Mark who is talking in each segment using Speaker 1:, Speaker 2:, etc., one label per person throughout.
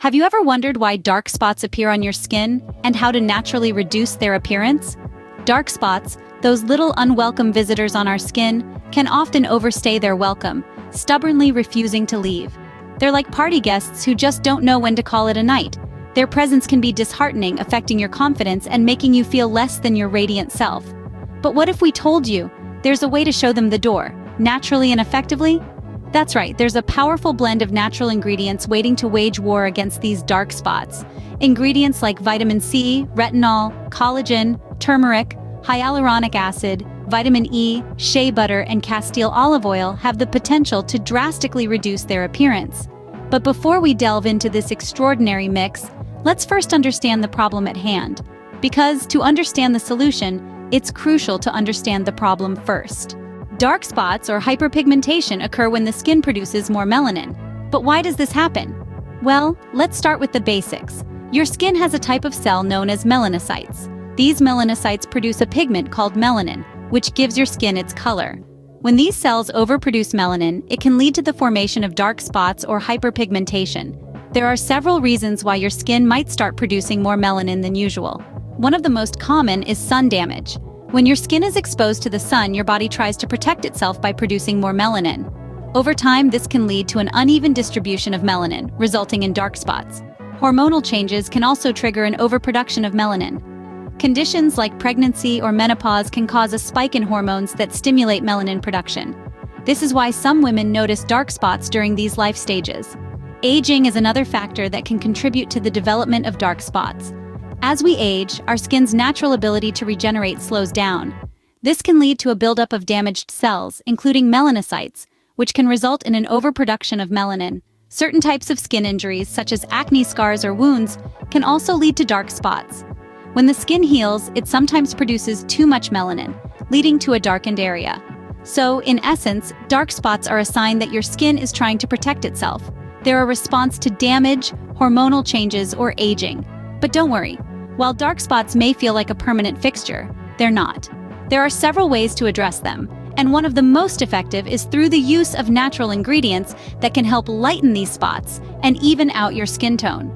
Speaker 1: Have you ever wondered why dark spots appear on your skin and how to naturally reduce their appearance? Dark spots, those little unwelcome visitors on our skin, can often overstay their welcome, stubbornly refusing to leave. They're like party guests who just don't know when to call it a night. Their presence can be disheartening, affecting your confidence and making you feel less than your radiant self. But what if we told you there's a way to show them the door, naturally and effectively? That's right, there's a powerful blend of natural ingredients waiting to wage war against these dark spots. Ingredients like vitamin C, retinol, collagen, turmeric, hyaluronic acid, vitamin E, shea butter, and Castile olive oil have the potential to drastically reduce their appearance. But before we delve into this extraordinary mix, let's first understand the problem at hand. Because to understand the solution, it's crucial to understand the problem first. Dark spots or hyperpigmentation occur when the skin produces more melanin. But why does this happen? Well, let's start with the basics. Your skin has a type of cell known as melanocytes. These melanocytes produce a pigment called melanin, which gives your skin its color. When these cells overproduce melanin, it can lead to the formation of dark spots or hyperpigmentation. There are several reasons why your skin might start producing more melanin than usual. One of the most common is sun damage. When your skin is exposed to the sun, your body tries to protect itself by producing more melanin. Over time, this can lead to an uneven distribution of melanin, resulting in dark spots. Hormonal changes can also trigger an overproduction of melanin. Conditions like pregnancy or menopause can cause a spike in hormones that stimulate melanin production. This is why some women notice dark spots during these life stages. Aging is another factor that can contribute to the development of dark spots. As we age, our skin's natural ability to regenerate slows down. This can lead to a buildup of damaged cells, including melanocytes, which can result in an overproduction of melanin. Certain types of skin injuries, such as acne scars or wounds, can also lead to dark spots. When the skin heals, it sometimes produces too much melanin, leading to a darkened area. So, in essence, dark spots are a sign that your skin is trying to protect itself. They're a response to damage, hormonal changes, or aging. But don't worry. While dark spots may feel like a permanent fixture, they're not. There are several ways to address them, and one of the most effective is through the use of natural ingredients that can help lighten these spots and even out your skin tone.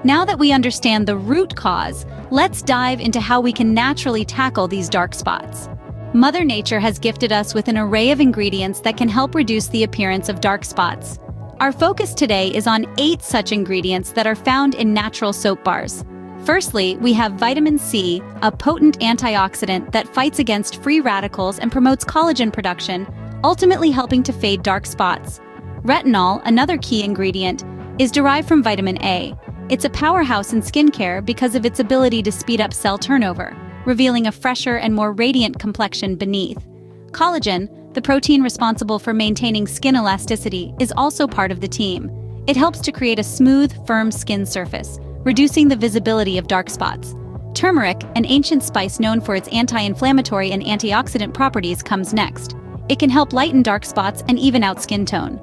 Speaker 1: Now that we understand the root cause, let's dive into how we can naturally tackle these dark spots. Mother Nature has gifted us with an array of ingredients that can help reduce the appearance of dark spots. Our focus today is on 8 such ingredients that are found in natural soap bars. Firstly, we have vitamin C, a potent antioxidant that fights against free radicals and promotes collagen production, ultimately helping to fade dark spots. Retinol, another key ingredient, is derived from vitamin A. It's a powerhouse in skincare because of its ability to speed up cell turnover, revealing a fresher and more radiant complexion beneath. Collagen, the protein responsible for maintaining skin elasticity, is also part of the team. It helps to create a smooth, firm skin surface, reducing the visibility of dark spots. Turmeric, an ancient spice known for its anti-inflammatory and antioxidant properties, comes next. It can help lighten dark spots and even out skin tone.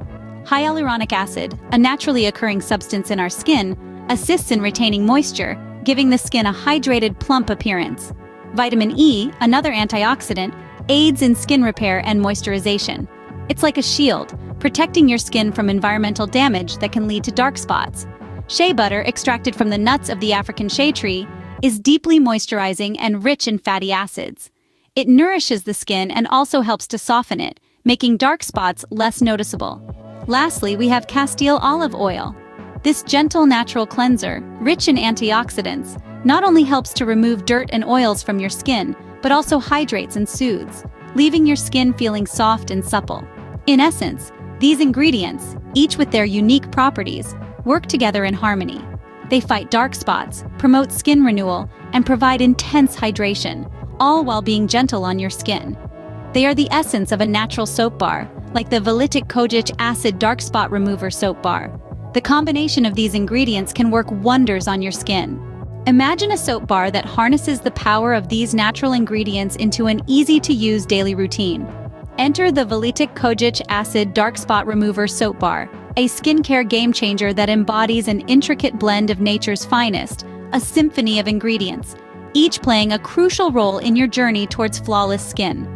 Speaker 1: Hyaluronic acid, a naturally occurring substance in our skin, assists in retaining moisture, giving the skin a hydrated, plump appearance. Vitamin E, another antioxidant, aids in skin repair and moisturization. It's like a shield, protecting your skin from environmental damage that can lead to dark spots. Shea butter, extracted from the nuts of the African shea tree, is deeply moisturizing and rich in fatty acids. It nourishes the skin and also helps to soften it, making dark spots less noticeable. Lastly, we have Castile olive oil. This gentle natural cleanser, rich in antioxidants, not only helps to remove dirt and oils from your skin, but also hydrates and soothes, leaving your skin feeling soft and supple. In essence, these ingredients, each with their unique properties, work together in harmony. They fight dark spots, promote skin renewal, and provide intense hydration, all while being gentle on your skin. They are the essence of a natural soap bar, like the VALITIC Kojic Acid Dark Spot Remover Soap Bar. The combination of these ingredients can work wonders on your skin. Imagine a soap bar that harnesses the power of these natural ingredients into an easy-to-use daily routine. Enter the VALITIC Kojic Acid Dark Spot Remover Soap Bar, a skincare game-changer that embodies an intricate blend of nature's finest, a symphony of ingredients, each playing a crucial role in your journey towards flawless skin.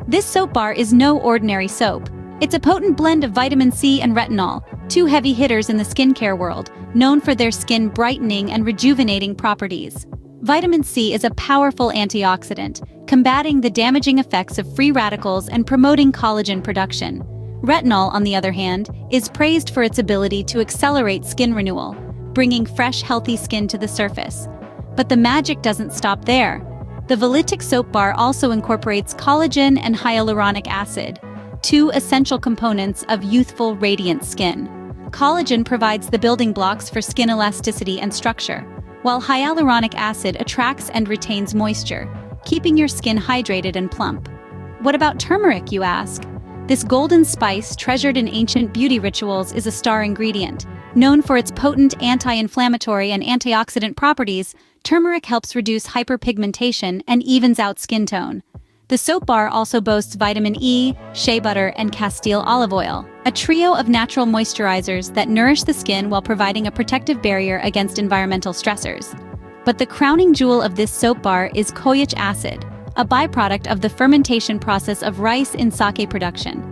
Speaker 1: This soap bar is no ordinary soap. It's a potent blend of vitamin C and retinol, two heavy hitters in the skincare world, known for their skin brightening and rejuvenating properties. Vitamin C is a powerful antioxidant, combating the damaging effects of free radicals and promoting collagen production. Retinol, on the other hand, is praised for its ability to accelerate skin renewal, bringing fresh, healthy skin to the surface. But the magic doesn't stop there. The VALITIC soap bar also incorporates collagen and hyaluronic acid, two essential components of youthful, radiant skin. Collagen provides the building blocks for skin elasticity and structure, while hyaluronic acid attracts and retains moisture, keeping your skin hydrated and plump. What about turmeric, you ask? This golden spice, treasured in ancient beauty rituals, is a star ingredient. Known for its potent anti-inflammatory and antioxidant properties, turmeric helps reduce hyperpigmentation and evens out skin tone. The soap bar also boasts vitamin E, shea butter, and Castile olive oil, a trio of natural moisturizers that nourish the skin while providing a protective barrier against environmental stressors. But the crowning jewel of this soap bar is Kojic acid, a byproduct of the fermentation process of rice in sake production.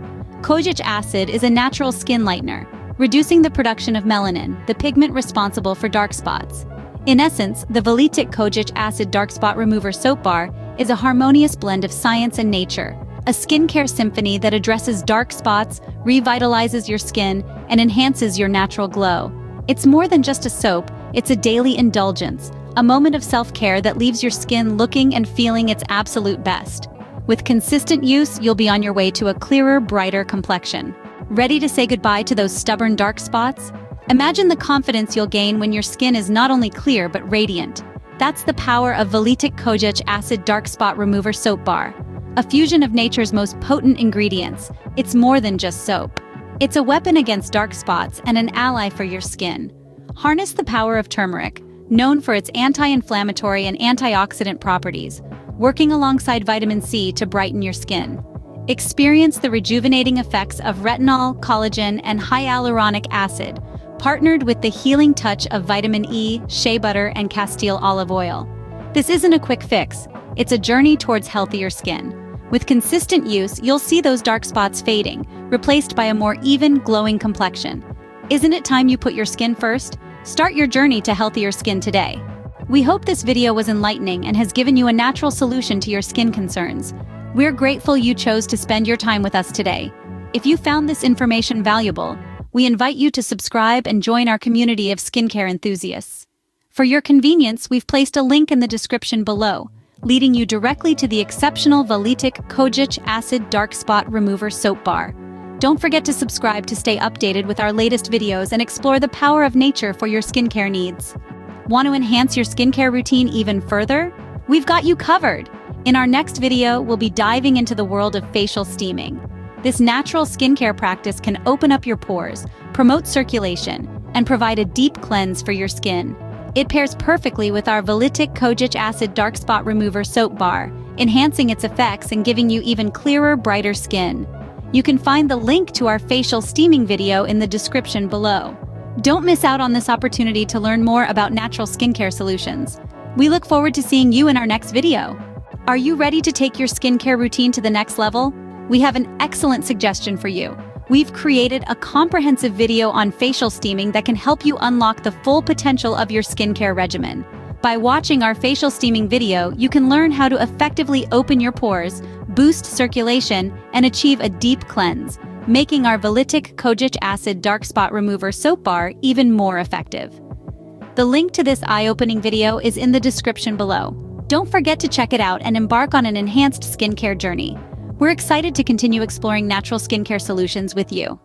Speaker 1: Kojic acid is a natural skin lightener, reducing the production of melanin, the pigment responsible for dark spots. In essence, the VALITIC Kojic Acid Dark Spot Remover Soap Bar is a harmonious blend of science and nature, a skincare symphony that addresses dark spots, revitalizes your skin, and enhances your natural glow. It's more than just a soap, it's a daily indulgence, a moment of self-care that leaves your skin looking and feeling its absolute best. With consistent use, you'll be on your way to a clearer, brighter complexion. Ready to say goodbye to those stubborn dark spots? Imagine the confidence you'll gain when your skin is not only clear but radiant. That's the power of VALITIC Kojic Acid Dark Spot Remover Soap Bar. A fusion of nature's most potent ingredients, it's more than just soap. It's a weapon against dark spots and an ally for your skin. Harness the power of turmeric, known for its anti-inflammatory and antioxidant properties, working alongside vitamin C to brighten your skin. Experience the rejuvenating effects of retinol, collagen, and hyaluronic acid, partnered with the healing touch of vitamin E, shea butter, and Castile olive oil. This isn't a quick fix, it's a journey towards healthier skin. With consistent use, you'll see those dark spots fading, replaced by a more even, glowing complexion. Isn't it time you put your skin first? Start your journey to healthier skin today. We hope this video was enlightening and has given you a natural solution to your skin concerns. We're grateful you chose to spend your time with us today. If you found this information valuable, we invite you to subscribe and join our community of skincare enthusiasts. For your convenience, we've placed a link in the description below, leading you directly to the exceptional VALITIC Kojic Acid Dark Spot Remover Soap Bar. Don't forget to subscribe to stay updated with our latest videos and explore the power of nature for your skincare needs. Want to enhance your skincare routine even further? We've got you covered! In our next video, we'll be diving into the world of facial steaming. This natural skincare practice can open up your pores, promote circulation, and provide a deep cleanse for your skin. It pairs perfectly with our VALITIC Kojic Acid Dark Spot Remover Soap Bar, enhancing its effects and giving you even clearer, brighter skin. You can find the link to our facial steaming video in the description below. Don't miss out on this opportunity to learn more about natural skincare solutions. We look forward to seeing you in our next video. Are you ready to take your skincare routine to the next level? We have an excellent suggestion for you. We've created a comprehensive video on facial steaming that can help you unlock the full potential of your skincare regimen. By watching our facial steaming video, you can learn how to effectively open your pores, boost circulation, and achieve a deep cleanse, making our VALITIC Kojic Acid Dark Spot Remover Soap Bar even more effective. The link to this eye-opening video is in the description below. Don't forget to check it out and embark on an enhanced skincare journey. We're excited to continue exploring natural skincare solutions with you.